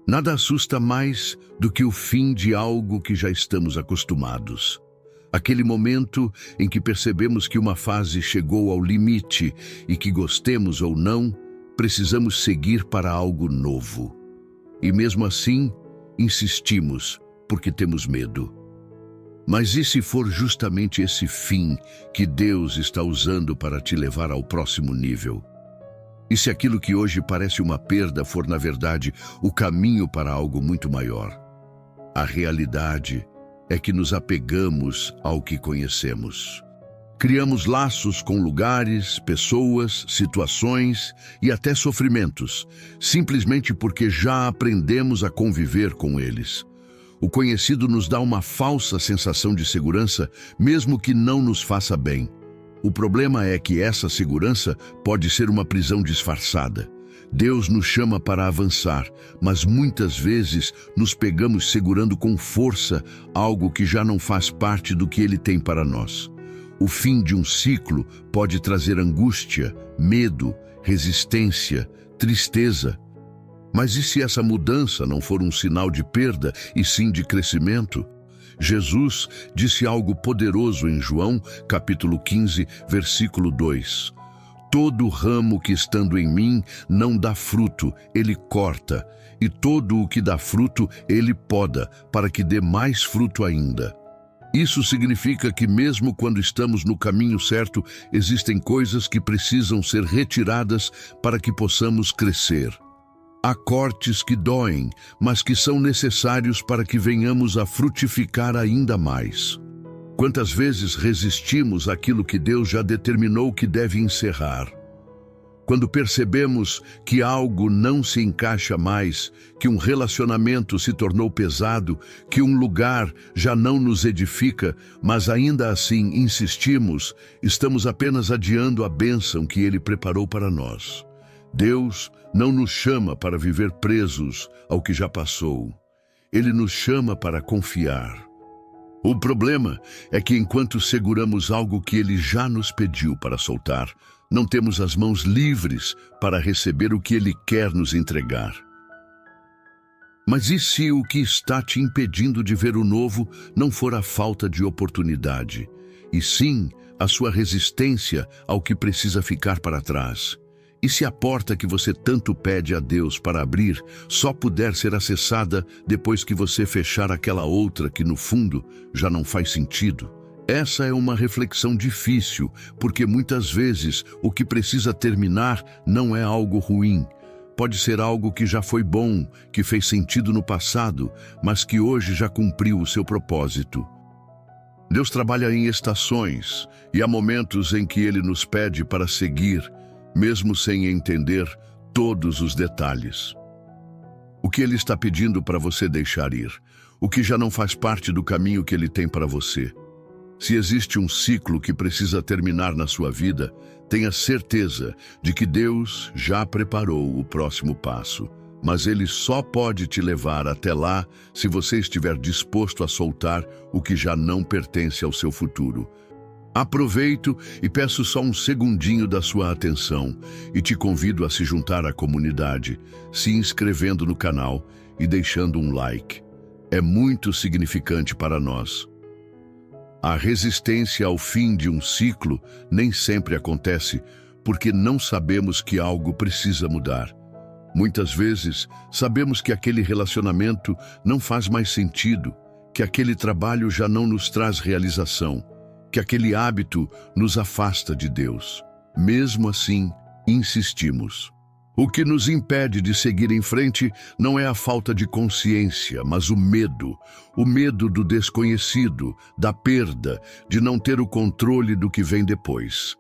Nada assusta mais do que o fim de algo que já estamos acostumados. Aquele momento em que percebemos que uma fase chegou ao limite e que, gostemos ou não, precisamos seguir para algo novo. E mesmo assim, insistimos porque temos medo. Mas e se for justamente esse fim que Deus está usando para te levar ao próximo nível? E se aquilo que hoje parece uma perda for, na verdade, o caminho para algo muito maior? A realidade é que nos apegamos ao que conhecemos. Criamos laços com lugares, pessoas, situações e até sofrimentos, simplesmente porque já aprendemos a conviver com eles. O conhecido nos dá uma falsa sensação de segurança, mesmo que não nos faça bem. O problema é que essa segurança pode ser uma prisão disfarçada. Deus nos chama para avançar, mas muitas vezes nos pegamos segurando com força algo que já não faz parte do que Ele tem para nós. O fim de um ciclo pode trazer angústia, medo, resistência, tristeza. Mas e se essa mudança não for um sinal de perda e sim de crescimento? Jesus disse algo poderoso em João, capítulo 15, versículo 2. Todo ramo que estando em mim não dá fruto, ele corta, e todo o que dá fruto, ele poda, para que dê mais fruto ainda. Isso significa que mesmo quando estamos no caminho certo, existem coisas que precisam ser retiradas para que possamos crescer. Há cortes que doem, mas que são necessários para que venhamos a frutificar ainda mais. Quantas vezes resistimos àquilo que Deus já determinou que deve encerrar? Quando percebemos que algo não se encaixa mais, que um relacionamento se tornou pesado, que um lugar já não nos edifica, mas ainda assim insistimos, estamos apenas adiando a bênção que Ele preparou para nós. Deus não nos chama para viver presos ao que já passou. Ele nos chama para confiar. O problema é que enquanto seguramos algo que Ele já nos pediu para soltar, não temos as mãos livres para receber o que Ele quer nos entregar. Mas e se o que está te impedindo de ver o novo não for a falta de oportunidade, e sim a sua resistência ao que precisa ficar para trás? E se a porta que você tanto pede a Deus para abrir só puder ser acessada depois que você fechar aquela outra que, no fundo, já não faz sentido? Essa é uma reflexão difícil, porque muitas vezes o que precisa terminar não é algo ruim. Pode ser algo que já foi bom, que fez sentido no passado, mas que hoje já cumpriu o seu propósito. Deus trabalha em estações, e há momentos em que Ele nos pede para seguir, mesmo sem entender todos os detalhes. O que Ele está pedindo para você deixar ir? O que já não faz parte do caminho que Ele tem para você? Se existe um ciclo que precisa terminar na sua vida, tenha certeza de que Deus já preparou o próximo passo. Mas Ele só pode te levar até lá se você estiver disposto a soltar o que já não pertence ao seu futuro. Aproveito e peço só um segundinho da sua atenção e te convido a se juntar à comunidade, se inscrevendo no canal e deixando um like. É muito significante para nós. A resistência ao fim de um ciclo nem sempre acontece porque não sabemos que algo precisa mudar. Muitas vezes sabemos que aquele relacionamento não faz mais sentido, que aquele trabalho já não nos traz realização, que aquele hábito nos afasta de Deus. Mesmo assim, insistimos. O que nos impede de seguir em frente não é a falta de consciência, mas o medo do desconhecido, da perda, de não ter o controle do que vem depois.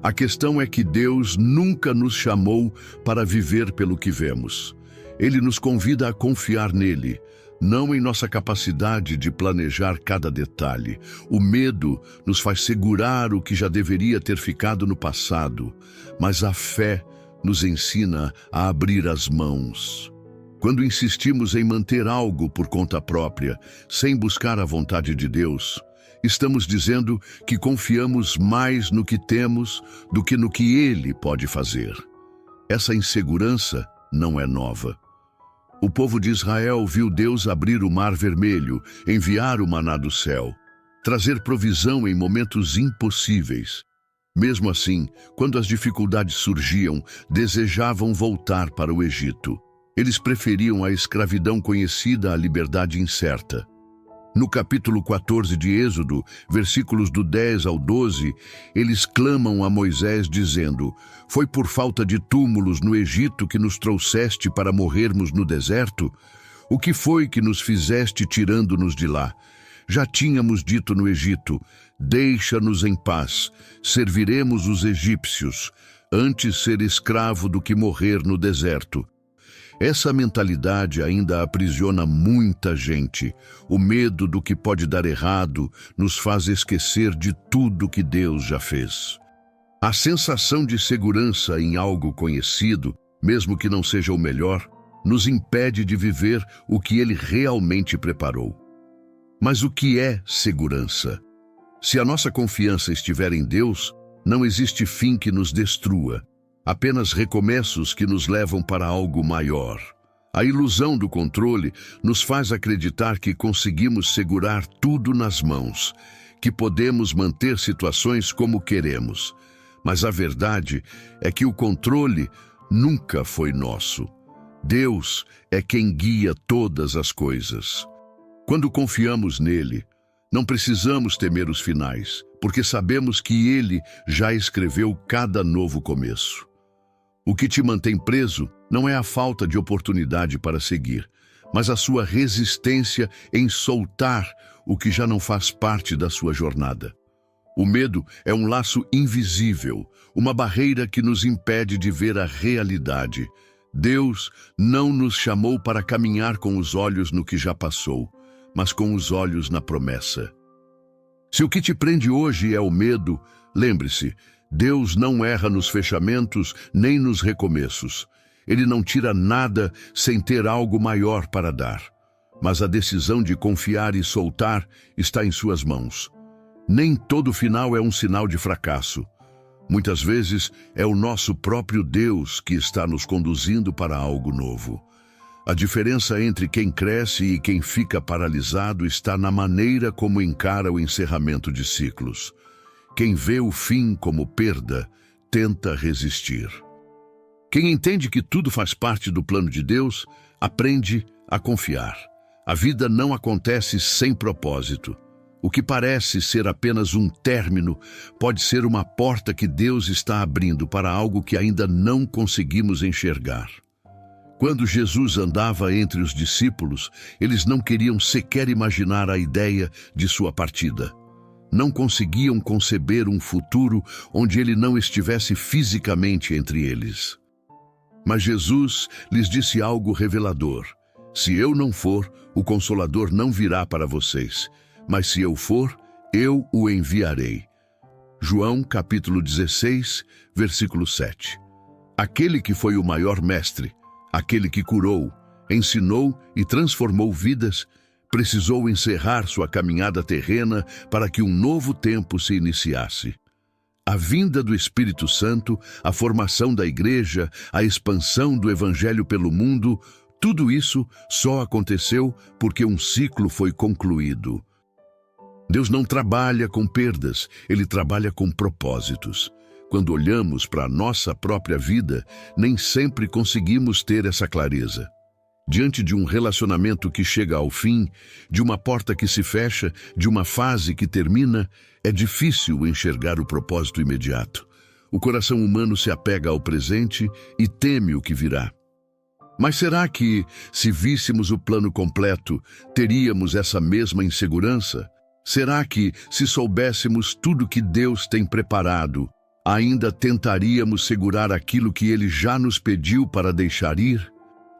A questão é que Deus nunca nos chamou para viver pelo que vemos. Ele nos convida a confiar nele, não em nossa capacidade de planejar cada detalhe. O medo nos faz segurar o que já deveria ter ficado no passado, mas a fé nos ensina a abrir as mãos. Quando insistimos em manter algo por conta própria, sem buscar a vontade de Deus, estamos dizendo que confiamos mais no que temos do que no que Ele pode fazer. Essa insegurança não é nova. O povo de Israel viu Deus abrir o mar vermelho, enviar o maná do céu, trazer provisão em momentos impossíveis. Mesmo assim, quando as dificuldades surgiam, desejavam voltar para o Egito. Eles preferiam a escravidão conhecida à liberdade incerta. No capítulo 14 de Êxodo, versículos do 10 ao 12, eles clamam a Moisés dizendo: "Foi por falta de túmulos no Egito que nos trouxeste para morrermos no deserto? O que foi que nos fizeste tirando-nos de lá? Já tínhamos dito no Egito: deixa-nos em paz, serviremos os egípcios, antes ser escravo do que morrer no deserto." Essa mentalidade ainda aprisiona muita gente. O medo do que pode dar errado nos faz esquecer de tudo que Deus já fez. A sensação de segurança em algo conhecido, mesmo que não seja o melhor, nos impede de viver o que Ele realmente preparou. Mas o que é segurança? Se a nossa confiança estiver em Deus, não existe fim que nos destrua. Apenas recomeços que nos levam para algo maior. A ilusão do controle nos faz acreditar que conseguimos segurar tudo nas mãos, que podemos manter situações como queremos. Mas a verdade é que o controle nunca foi nosso. Deus é quem guia todas as coisas. Quando confiamos nele, não precisamos temer os finais, porque sabemos que ele já escreveu cada novo começo. O que te mantém preso não é a falta de oportunidade para seguir, mas a sua resistência em soltar o que já não faz parte da sua jornada. O medo é um laço invisível, uma barreira que nos impede de ver a realidade. Deus não nos chamou para caminhar com os olhos no que já passou, mas com os olhos na promessa. Se o que te prende hoje é o medo, lembre-se, Deus não erra nos fechamentos nem nos recomeços. Ele não tira nada sem ter algo maior para dar. Mas a decisão de confiar e soltar está em suas mãos. Nem todo final é um sinal de fracasso. Muitas vezes é o nosso próprio Deus que está nos conduzindo para algo novo. A diferença entre quem cresce e quem fica paralisado está na maneira como encara o encerramento de ciclos. Quem vê o fim como perda, tenta resistir. Quem entende que tudo faz parte do plano de Deus, aprende a confiar. A vida não acontece sem propósito. O que parece ser apenas um término pode ser uma porta que Deus está abrindo para algo que ainda não conseguimos enxergar. Quando Jesus andava entre os discípulos, eles não queriam sequer imaginar a ideia de sua partida. Não conseguiam conceber um futuro onde ele não estivesse fisicamente entre eles. Mas Jesus lhes disse algo revelador: "Se eu não for, o Consolador não virá para vocês, mas se eu for, eu o enviarei." João capítulo 16, versículo 7. Aquele que foi o maior mestre, aquele que curou, ensinou e transformou vidas, precisou encerrar sua caminhada terrena para que um novo tempo se iniciasse. A vinda do Espírito Santo, a formação da igreja, a expansão do Evangelho pelo mundo, tudo isso só aconteceu porque um ciclo foi concluído. Deus não trabalha com perdas, Ele trabalha com propósitos. Quando olhamos para a nossa própria vida, nem sempre conseguimos ter essa clareza. Diante de um relacionamento que chega ao fim, de uma porta que se fecha, de uma fase que termina, é difícil enxergar o propósito imediato. O coração humano se apega ao presente e teme o que virá. Mas será que, se víssemos o plano completo, teríamos essa mesma insegurança? Será que, se soubéssemos tudo que Deus tem preparado, ainda tentaríamos segurar aquilo que Ele já nos pediu para deixar ir?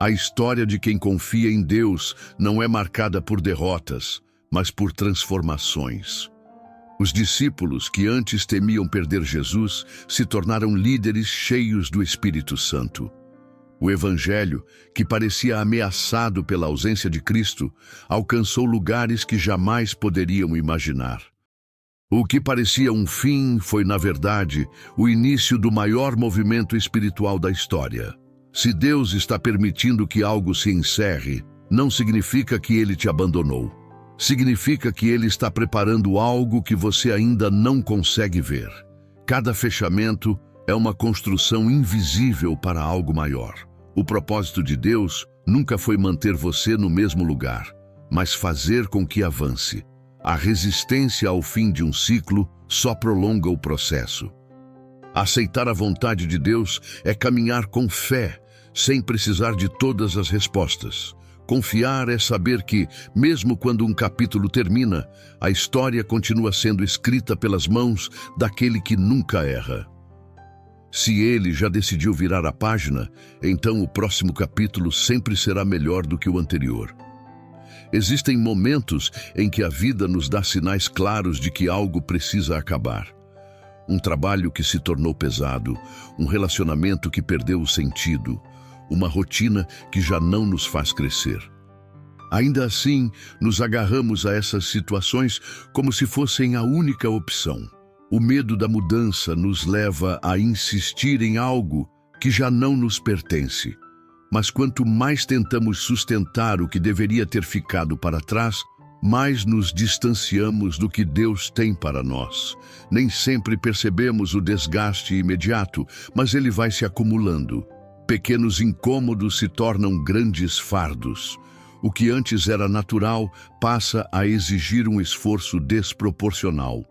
A história de quem confia em Deus não é marcada por derrotas, mas por transformações. Os discípulos que antes temiam perder Jesus se tornaram líderes cheios do Espírito Santo. O Evangelho, que parecia ameaçado pela ausência de Cristo, alcançou lugares que jamais poderiam imaginar. O que parecia um fim foi, na verdade, o início do maior movimento espiritual da história. Se Deus está permitindo que algo se encerre, não significa que Ele te abandonou. Significa que Ele está preparando algo que você ainda não consegue ver. Cada fechamento é uma construção invisível para algo maior. O propósito de Deus nunca foi manter você no mesmo lugar, mas fazer com que avance. A resistência ao fim de um ciclo só prolonga o processo. Aceitar a vontade de Deus é caminhar com fé, sem precisar de todas as respostas. Confiar é saber que, mesmo quando um capítulo termina, a história continua sendo escrita pelas mãos daquele que nunca erra. Se ele já decidiu virar a página, então o próximo capítulo sempre será melhor do que o anterior. Existem momentos em que a vida nos dá sinais claros de que algo precisa acabar. Um trabalho que se tornou pesado, um relacionamento que perdeu o sentido, uma rotina que já não nos faz crescer. Ainda assim, nos agarramos a essas situações como se fossem a única opção. O medo da mudança nos leva a insistir em algo que já não nos pertence. Mas quanto mais tentamos sustentar o que deveria ter ficado para trás, mais nos distanciamos do que Deus tem para nós. Nem sempre percebemos o desgaste imediato, mas ele vai se acumulando. Pequenos incômodos se tornam grandes fardos. O que antes era natural passa a exigir um esforço desproporcional.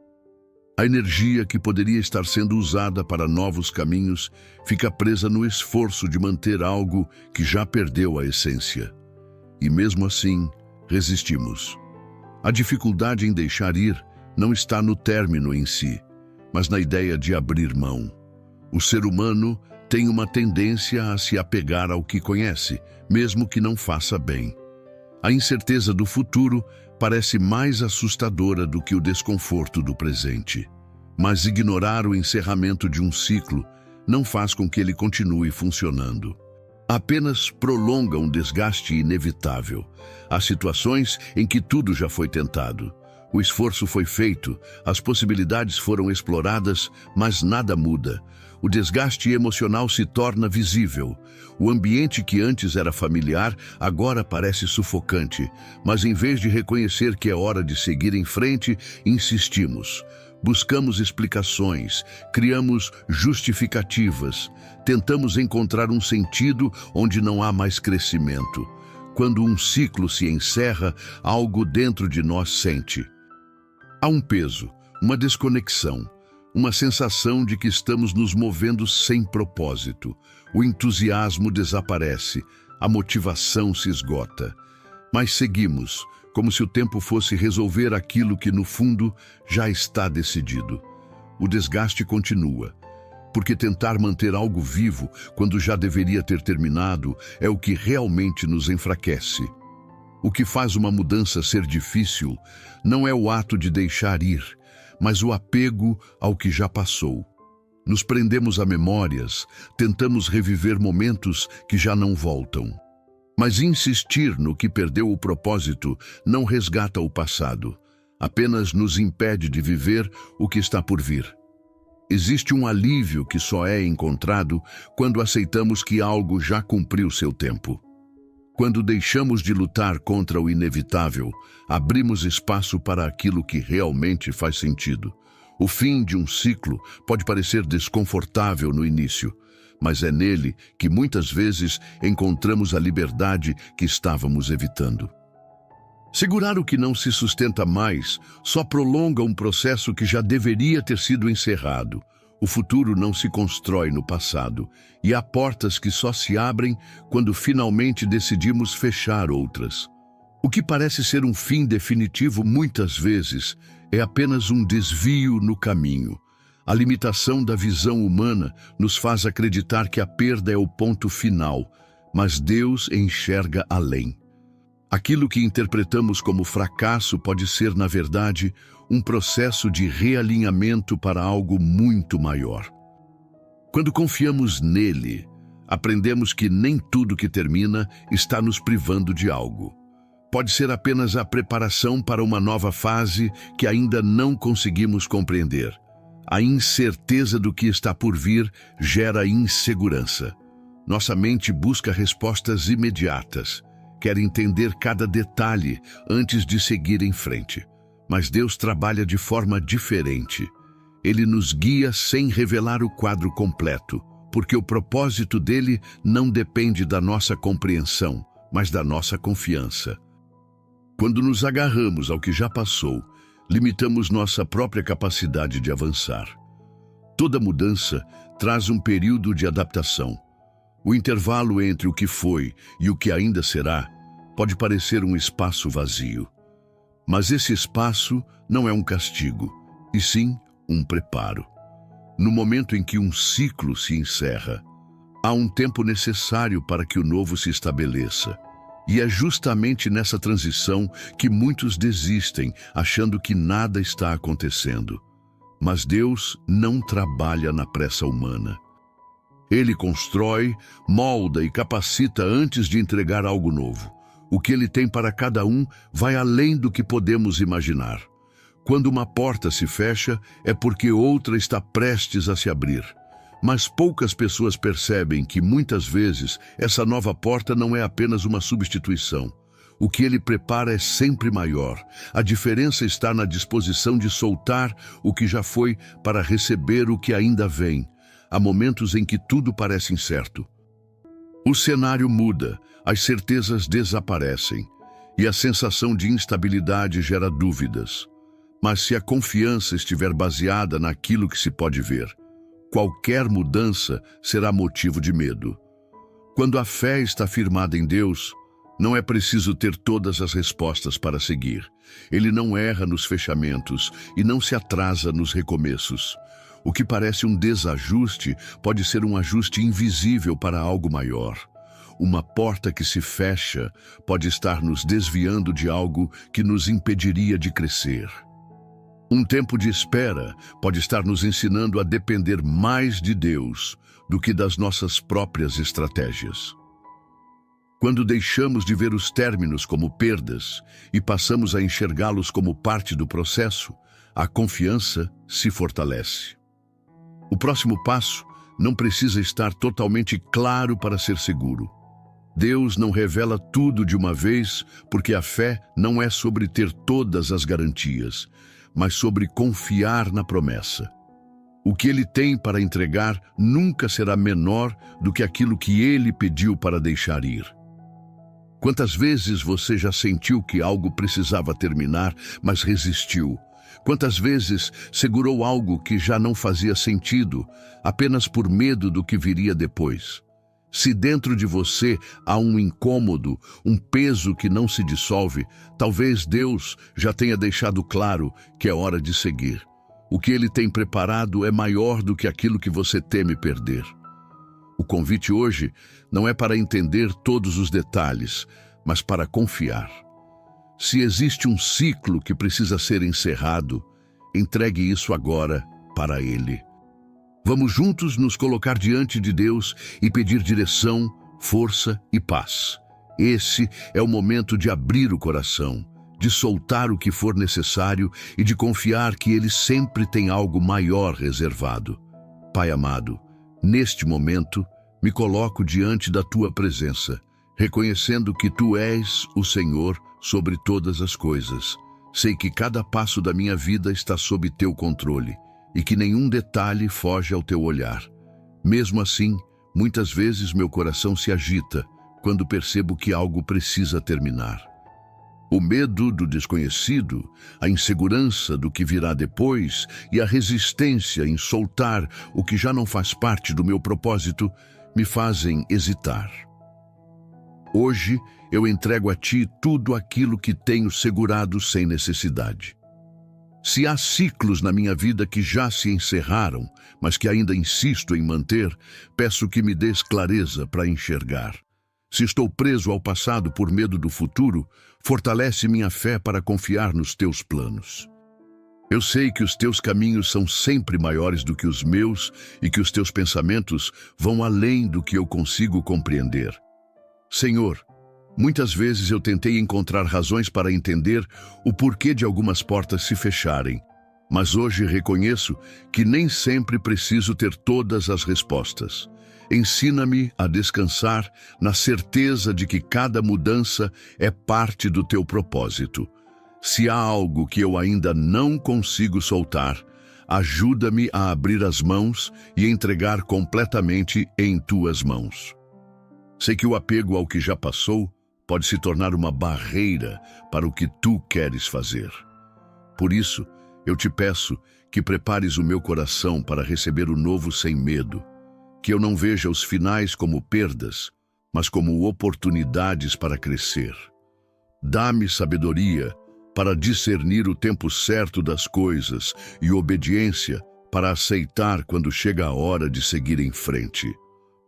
A energia que poderia estar sendo usada para novos caminhos fica presa no esforço de manter algo que já perdeu a essência. E mesmo assim, resistimos. A dificuldade em deixar ir não está no término em si, mas na ideia de abrir mão. O ser humano tem uma tendência a se apegar ao que conhece, mesmo que não faça bem. A incerteza do futuro parece mais assustadora do que o desconforto do presente. Mas ignorar o encerramento de um ciclo não faz com que ele continue funcionando. Apenas prolonga um desgaste inevitável. Há situações em que tudo já foi tentado. O esforço foi feito, as possibilidades foram exploradas, mas nada muda. O desgaste emocional se torna visível. O ambiente que antes era familiar agora parece sufocante, mas em vez de reconhecer que é hora de seguir em frente, insistimos. Buscamos explicações, criamos justificativas, tentamos encontrar um sentido onde não há mais crescimento. Quando um ciclo se encerra, algo dentro de nós sente. Há um peso, uma desconexão, uma sensação de que estamos nos movendo sem propósito. O entusiasmo desaparece, a motivação se esgota. Mas seguimos, como se o tempo fosse resolver aquilo que, no fundo, já está decidido. O desgaste continua, porque tentar manter algo vivo quando já deveria ter terminado é o que realmente nos enfraquece. O que faz uma mudança ser difícil não é o ato de deixar ir, mas o apego ao que já passou. Nos prendemos a memórias, tentamos reviver momentos que já não voltam. Mas insistir no que perdeu o propósito não resgata o passado, apenas nos impede de viver o que está por vir. Existe um alívio que só é encontrado quando aceitamos que algo já cumpriu seu tempo. Quando deixamos de lutar contra o inevitável, abrimos espaço para aquilo que realmente faz sentido. O fim de um ciclo pode parecer desconfortável no início, mas é nele que muitas vezes encontramos a liberdade que estávamos evitando. Segurar o que não se sustenta mais só prolonga um processo que já deveria ter sido encerrado. O futuro não se constrói no passado, e há portas que só se abrem quando finalmente decidimos fechar outras. O que parece ser um fim definitivo muitas vezes é apenas um desvio no caminho. A limitação da visão humana nos faz acreditar que a perda é o ponto final, mas Deus enxerga além. Aquilo que interpretamos como fracasso pode ser, na verdade, um processo de realinhamento para algo muito maior. Quando confiamos nele, aprendemos que nem tudo que termina está nos privando de algo. Pode ser apenas a preparação para uma nova fase que ainda não conseguimos compreender. A incerteza do que está por vir gera insegurança. Nossa mente busca respostas imediatas, quer entender cada detalhe antes de seguir em frente. Mas Deus trabalha de forma diferente. Ele nos guia sem revelar o quadro completo, porque o propósito dele não depende da nossa compreensão, mas da nossa confiança. Quando nos agarramos ao que já passou, limitamos nossa própria capacidade de avançar. Toda mudança traz um período de adaptação. O intervalo entre o que foi e o que ainda será pode parecer um espaço vazio. Mas esse espaço não é um castigo, e sim um preparo. No momento em que um ciclo se encerra, há um tempo necessário para que o novo se estabeleça. E é justamente nessa transição que muitos desistem, achando que nada está acontecendo. Mas Deus não trabalha na pressa humana. Ele constrói, molda e capacita antes de entregar algo novo. O que Ele tem para cada um vai além do que podemos imaginar. Quando uma porta se fecha, é porque outra está prestes a se abrir. Mas poucas pessoas percebem que, muitas vezes, essa nova porta não é apenas uma substituição. O que Ele prepara é sempre maior. A diferença está na disposição de soltar o que já foi para receber o que ainda vem. Há momentos em que tudo parece incerto. O cenário muda, as certezas desaparecem e a sensação de instabilidade gera dúvidas. Mas se a confiança estiver baseada naquilo que se pode ver, qualquer mudança será motivo de medo. Quando a fé está firmada em Deus, não é preciso ter todas as respostas para seguir. Ele não erra nos fechamentos e não se atrasa nos recomeços. O que parece um desajuste pode ser um ajuste invisível para algo maior. Uma porta que se fecha pode estar nos desviando de algo que nos impediria de crescer. Um tempo de espera pode estar nos ensinando a depender mais de Deus do que das nossas próprias estratégias. Quando deixamos de ver os términos como perdas e passamos a enxergá-los como parte do processo, a confiança se fortalece. O próximo passo não precisa estar totalmente claro para ser seguro. Deus não revela tudo de uma vez, porque a fé não é sobre ter todas as garantias, mas sobre confiar na promessa. O que Ele tem para entregar nunca será menor do que aquilo que Ele pediu para deixar ir. Quantas vezes você já sentiu que algo precisava terminar, mas resistiu? Quantas vezes segurou algo que já não fazia sentido, apenas por medo do que viria depois? Se dentro de você há um incômodo, um peso que não se dissolve, talvez Deus já tenha deixado claro que é hora de seguir. O que Ele tem preparado é maior do que aquilo que você teme perder. O convite hoje não é para entender todos os detalhes, mas para confiar. Se existe um ciclo que precisa ser encerrado, entregue isso agora para Ele. Vamos juntos nos colocar diante de Deus e pedir direção, força e paz. Esse é o momento de abrir o coração, de soltar o que for necessário e de confiar que Ele sempre tem algo maior reservado. Pai amado, neste momento, me coloco diante da Tua presença, reconhecendo que Tu és o Senhor sobre todas as coisas. Sei que cada passo da minha vida está sob Teu controle e que nenhum detalhe foge ao Teu olhar. Mesmo assim, muitas vezes meu coração se agita quando percebo que algo precisa terminar. O medo do desconhecido, a insegurança do que virá depois e a resistência em soltar o que já não faz parte do meu propósito me fazem hesitar. Hoje eu entrego a Ti tudo aquilo que tenho segurado sem necessidade. Se há ciclos na minha vida que já se encerraram, mas que ainda insisto em manter, peço que me dês clareza para enxergar. Se estou preso ao passado por medo do futuro, fortalece minha fé para confiar nos Teus planos. Eu sei que os Teus caminhos são sempre maiores do que os meus e que os Teus pensamentos vão além do que eu consigo compreender. Senhor, muitas vezes eu tentei encontrar razões para entender o porquê de algumas portas se fecharem, mas hoje reconheço que nem sempre preciso ter todas as respostas. Ensina-me a descansar na certeza de que cada mudança é parte do teu propósito. Se há algo que eu ainda não consigo soltar, ajuda-me a abrir as mãos e entregar completamente em tuas mãos. Sei que o apego ao que já passou pode se tornar uma barreira para o que tu queres fazer. Por isso, eu te peço que prepares o meu coração para receber o novo sem medo, que eu não veja os finais como perdas, mas como oportunidades para crescer. Dá-me sabedoria para discernir o tempo certo das coisas e obediência para aceitar quando chega a hora de seguir em frente.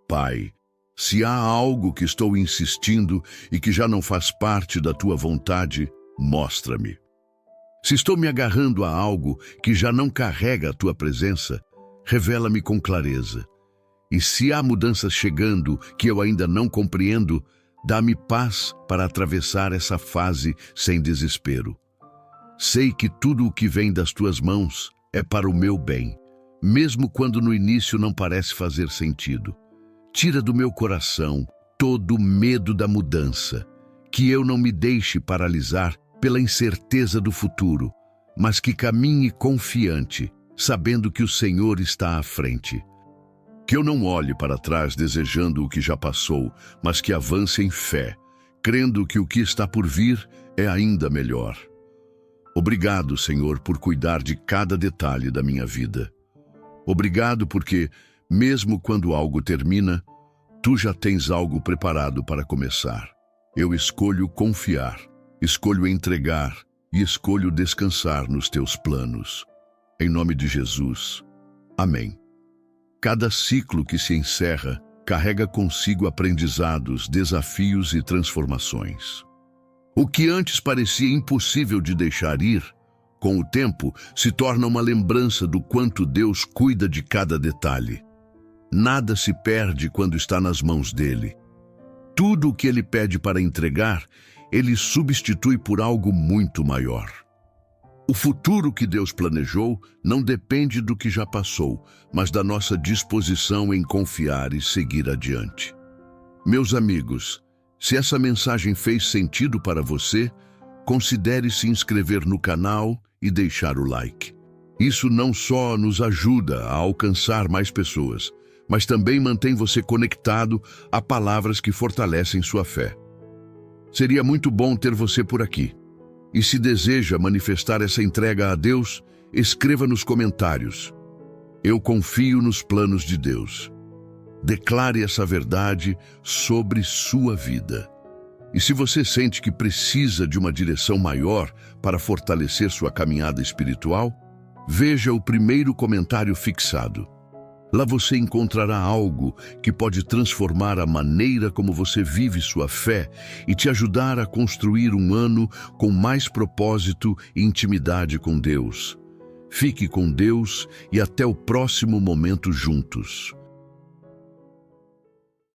Pai, se há algo que estou insistindo e que já não faz parte da tua vontade, mostra-me. Se estou me agarrando a algo que já não carrega a tua presença, revela-me com clareza. E se há mudanças chegando que eu ainda não compreendo, dá-me paz para atravessar essa fase sem desespero. Sei que tudo o que vem das tuas mãos é para o meu bem, mesmo quando no início não parece fazer sentido. Tira do meu coração todo o medo da mudança, que eu não me deixe paralisar pela incerteza do futuro, mas que caminhe confiante, sabendo que o Senhor está à frente. Que eu não olhe para trás desejando o que já passou, mas que avance em fé, crendo que o que está por vir é ainda melhor. Obrigado, Senhor, por cuidar de cada detalhe da minha vida. Obrigado porque, mesmo quando algo termina, tu já tens algo preparado para começar. Eu escolho confiar, escolho entregar e escolho descansar nos teus planos. Em nome de Jesus. Amém. Cada ciclo que se encerra carrega consigo aprendizados, desafios e transformações. O que antes parecia impossível de deixar ir, com o tempo se torna uma lembrança do quanto Deus cuida de cada detalhe. Nada se perde quando está nas mãos dele. Tudo o que ele pede para entregar, ele substitui por algo muito maior. O futuro que Deus planejou não depende do que já passou, mas da nossa disposição em confiar e seguir adiante. Meus amigos, se essa mensagem fez sentido para você, considere se inscrever no canal e deixar o like. Isso não só nos ajuda a alcançar mais pessoas, mas também mantém você conectado a palavras que fortalecem sua fé. Seria muito bom ter você por aqui. E se deseja manifestar essa entrega a Deus, escreva nos comentários: eu confio nos planos de Deus. Declare essa verdade sobre sua vida. E se você sente que precisa de uma direção maior para fortalecer sua caminhada espiritual, veja o primeiro comentário fixado. Lá você encontrará algo que pode transformar a maneira como você vive sua fé e te ajudar a construir um ano com mais propósito e intimidade com Deus. Fique com Deus e até o próximo momento juntos.